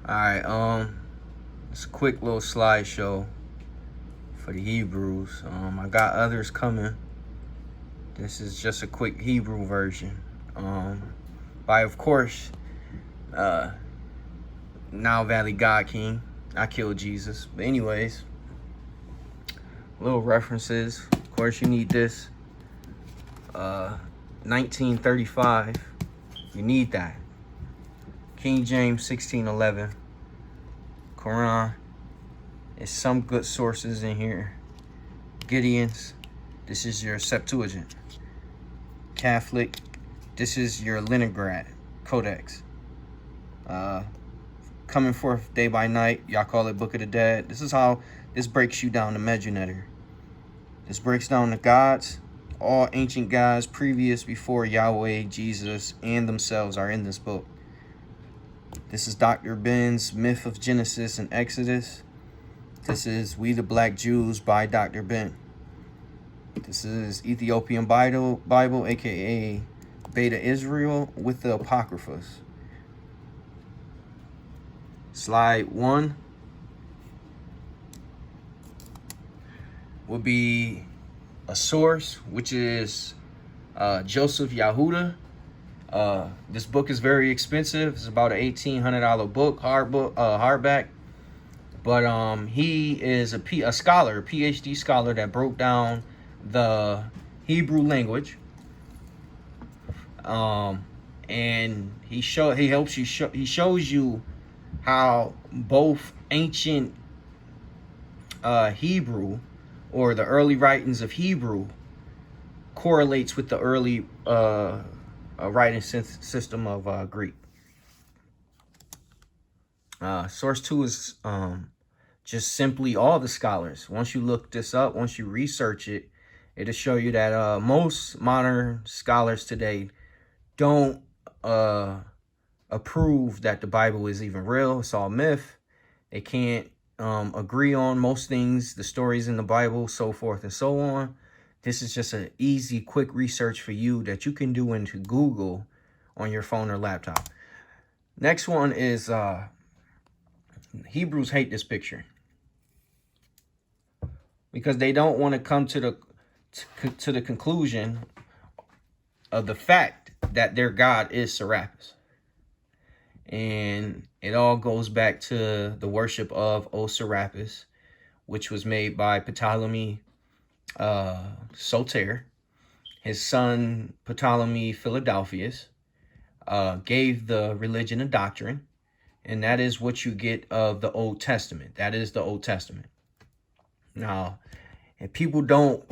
All right, it's a quick little slideshow for the Hebrews. I got others coming. This is just a quick Hebrew version. By of course, Now Valley God King. I killed Jesus. But anyways, little references. Of course, you need this. 1935. You need that. King James 1611. Quran. There's some good sources in here. Gideon's. This is your Septuagint. Catholic. This is your Leningrad Codex. Coming forth day by night. Y'all call it Book of the Dead. This is how this breaks you down to Medunetter. This breaks down the gods. All ancient gods previous before Yahweh, Jesus, and themselves are in this book. This is Dr. Ben's Myth of Genesis and Exodus. This is We the Black Jews by Dr. Ben. This is Ethiopian Bible, aka Beta Israel with the Apocryphas. Slide 1 will be a source, which is Joseph Yahuda. This book is very expensive. It's about an $1,800 book, hardback. But he is a scholar, a PhD scholar that broke down the Hebrew language. And he shows you how both ancient Hebrew, or the early writings of Hebrew, correlates with the early writing system of Greek. Source 2 is just simply all the scholars. Once you look this up, once you research it, it'll show you that most modern scholars today don't approve that the Bible is even real. It's all myth. They can't agree on most things, the stories in the Bible, so forth and so on. This is just an easy, quick research for you that you can do into Google on your phone or laptop. Next one is Hebrews hate this picture because they don't want to come to the conclusion of the fact that their God is Serapis. And it all goes back to the worship of Serapis, which was made by Ptolemy Soter. His son Ptolemy Philadelphus gave the religion a doctrine, and that is what you get of the Old Testament. That is the Old Testament. Now, and people don't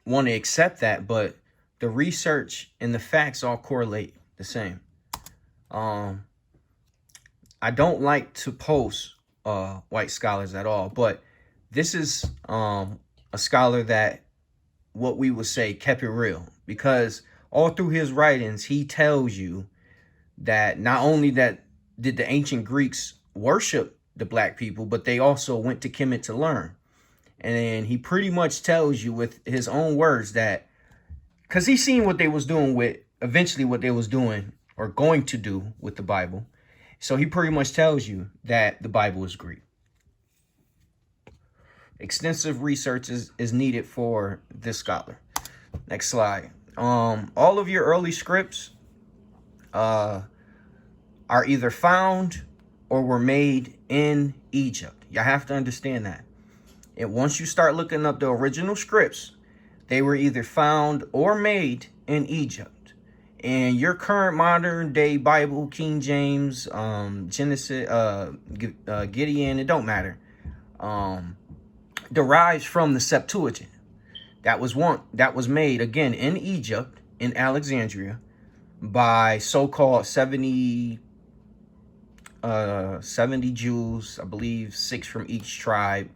want to accept that, but the research and the facts all correlate the same. I don't like to post white scholars at all, but this is a scholar that, what we would say, kept it real, because all through his writings, he tells you that not only that did the ancient Greeks worship the black people, but they also went to Kemet to learn. And he pretty much tells you with his own words that, because he's seen what they was doing with, eventually what they was doing or going to do with the Bible. So he pretty much tells you that the Bible is Greek. Extensive research is needed for this scholar. Next slide. All of your early scripts are either found or were made in Egypt. You have to understand that. And once you start looking up the original scripts, they were either found or made in Egypt. And your current modern day Bible, King James, Genesis, Gideon, it don't matter, derives from the Septuagint. That was made again in Egypt, in Alexandria, by so-called 70 Jews, I believe 6 from each tribe.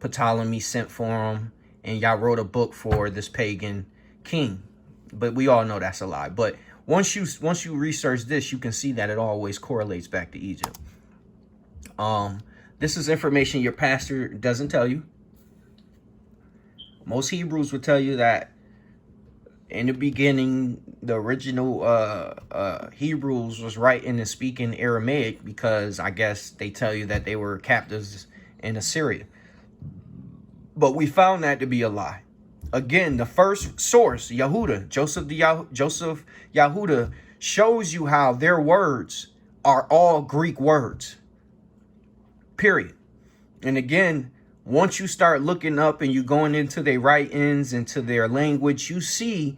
Ptolemy sent for them, and y'all wrote a book for this pagan king. But we all know that's a lie. But once you research this, you can see that it always correlates back to Egypt. This is information your pastor doesn't tell you. Most Hebrews would tell you that in the beginning, the original Hebrews was writing and speaking Aramaic because I guess they tell you that they were captives in Assyria. But we found that to be a lie. Again, the first source, Yehuda, Joseph Yehuda, shows you how their words are all Greek words. Period. And again, once you start looking up and you going into their writings, into their language, you see,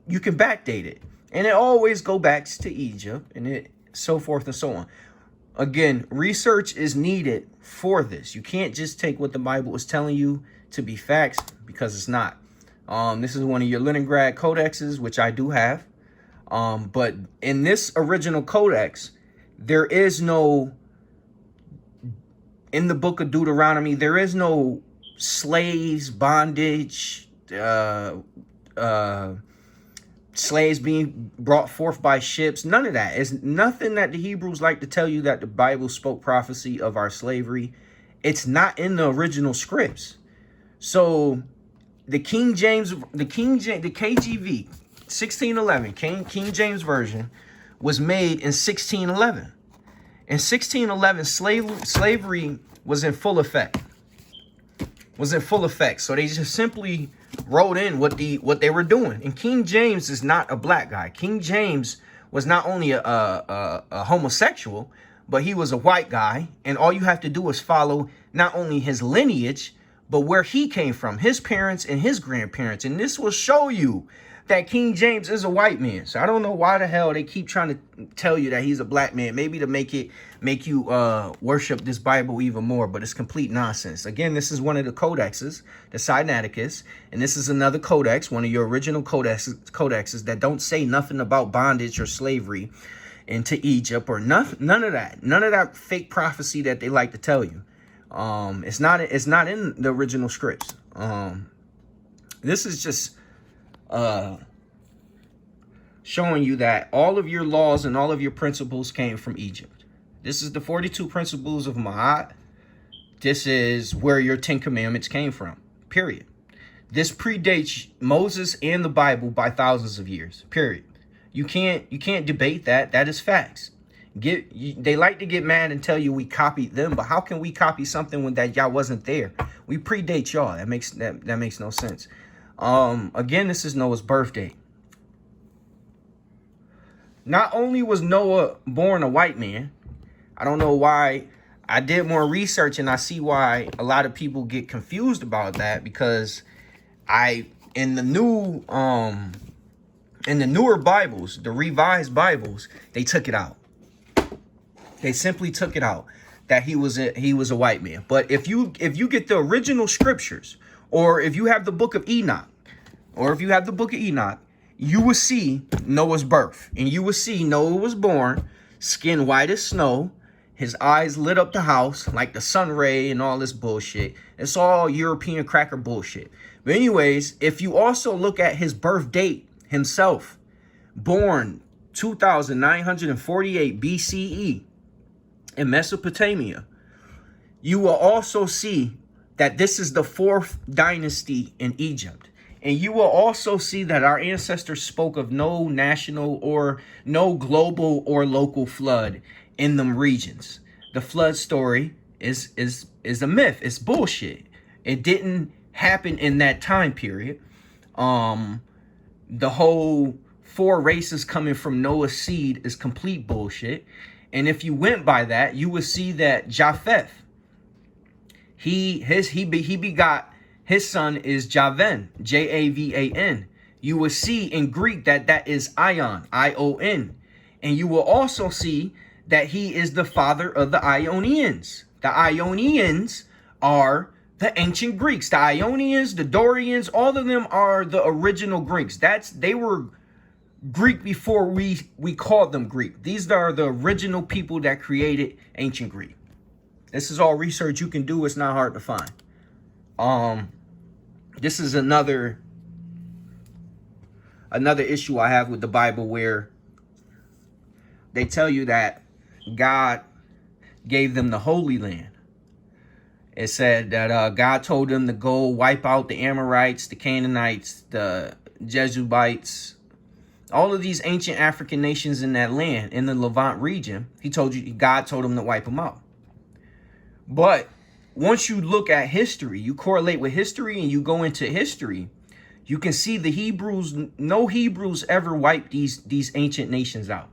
you can backdate it. And it always go back to Egypt and it so forth and so on. Again, research is needed for this. You can't just take what the Bible is telling you to be facts because it's not. This is one of your Leningrad codexes, which I do have. But in this original codex, there is no, in the book of Deuteronomy, there is no slaves, bondage, slaves being brought forth by ships. None of that. It's nothing that the Hebrews like to tell you that the Bible spoke prophecy of our slavery. It's not in the original scripts. So the KJV 1611 King James version was made in 1611. In 1611, slavery was in full effect. So they just simply wrote in what they were doing. And King James is not a black guy. King James was not only a homosexual, but he was a white guy. And all you have to do is follow not only his lineage, but where he came from, his parents and his grandparents. And this will show you that King James is a white man. So I don't know why the hell they keep trying to tell you that he's a black man. Maybe to make you worship this Bible even more, but it's complete nonsense. Again, this is one of the codexes, the Sinaiticus, and this is another codex, one of your original codexes that don't say nothing about bondage or slavery into Egypt or none of that fake prophecy that they like to tell you. It's not in the original scripts. This is just showing you that all of your laws and all of your principles came from Egypt. This is the 42 principles of Ma'at. This is where your 10 commandments came from, period. This predates Moses and the Bible by thousands of years, period. You can't debate that. That is facts. They like to get mad and tell you we copied them, but how can we copy something when that y'all wasn't there? We predate y'all. That makes no sense. Again, this is Noah's birthday. Not only was Noah born a white man, I don't know why. I did more research and I see why a lot of people get confused about that, because in the newer Bibles, the revised Bibles, they took it out. They simply took it out that he was a white man. But if you get the original scriptures, or if you have the book of Enoch, you will see Noah's birth. And you will see Noah was born, skin white as snow. His eyes lit up the house like the sun ray and all this bullshit. It's all European cracker bullshit. But anyways, if you also look at his birth date himself, born 2948 BCE in Mesopotamia, you will also see that this is the fourth dynasty in Egypt. And you will also see that our ancestors spoke of no national or no global or local flood in them regions. The flood story is a myth. It's bullshit. It didn't happen in that time period. The whole 4 races coming from Noah's seed is complete bullshit. And if you went by that, you would see that Japheth, he begot, his son is Javan, Javan. You will see in Greek that is Ion, I-O-N. And you will also see that he is the father of the Ionians. The Ionians are the ancient Greeks. The Ionians, the Dorians, all of them are the original Greeks. They were Greek before we called them Greek. These are the original people that created ancient Greek. This is all research you can do. It's not hard to find. This is another issue I have with the Bible, where they tell you that God gave them the Holy Land. It said that God told them to go wipe out the Amorites, the Canaanites, the Jebusites, all of these ancient African nations in that land, in the Levant region. God told him to wipe them out. But once you look at history, you correlate with history and you go into history, you can see the Hebrews, no Hebrews ever wiped these ancient nations out.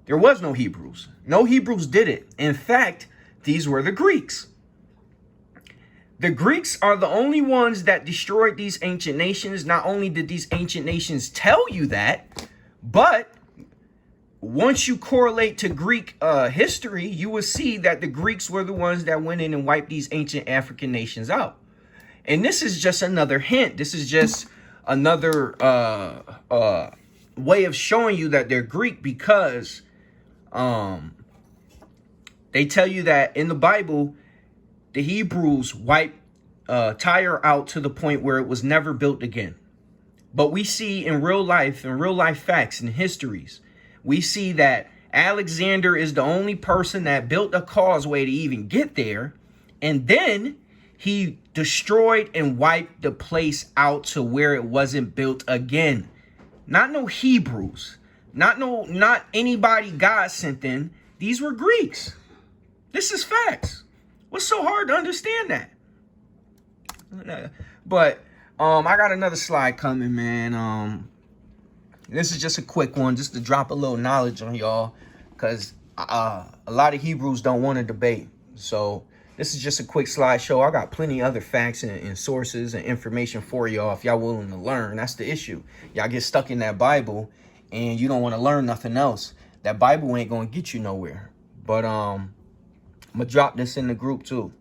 There was no Hebrews. No Hebrews did it. In fact, these were the Greeks. The Greeks are the only ones that destroyed these ancient nations. Not only did these ancient nations tell you that, but once you correlate to Greek history, you will see that the Greeks were the ones that went in and wiped these ancient African nations out. And this is just another hint. This is just another way of showing you that they're Greek, because they tell you that in the Bible, the Hebrews wiped Tyre out to the point where it was never built again. But we see in real life facts and histories, we see that Alexander is the only person that built a causeway to even get there. And then he destroyed and wiped the place out to where it wasn't built again. Not no Hebrews, not anybody God sent in. These were Greeks. This is facts. What's so hard to understand that? But I got another slide coming, man. This is just a quick one, just to drop a little knowledge on y'all, because a lot of Hebrews don't want to debate. So this is just a quick slideshow. I got plenty of other facts and sources and information for y'all if y'all willing to learn. That's the issue. Y'all get stuck in that Bible and you don't want to learn nothing else. That Bible ain't going to get you nowhere. But I'm going to drop this in the group too.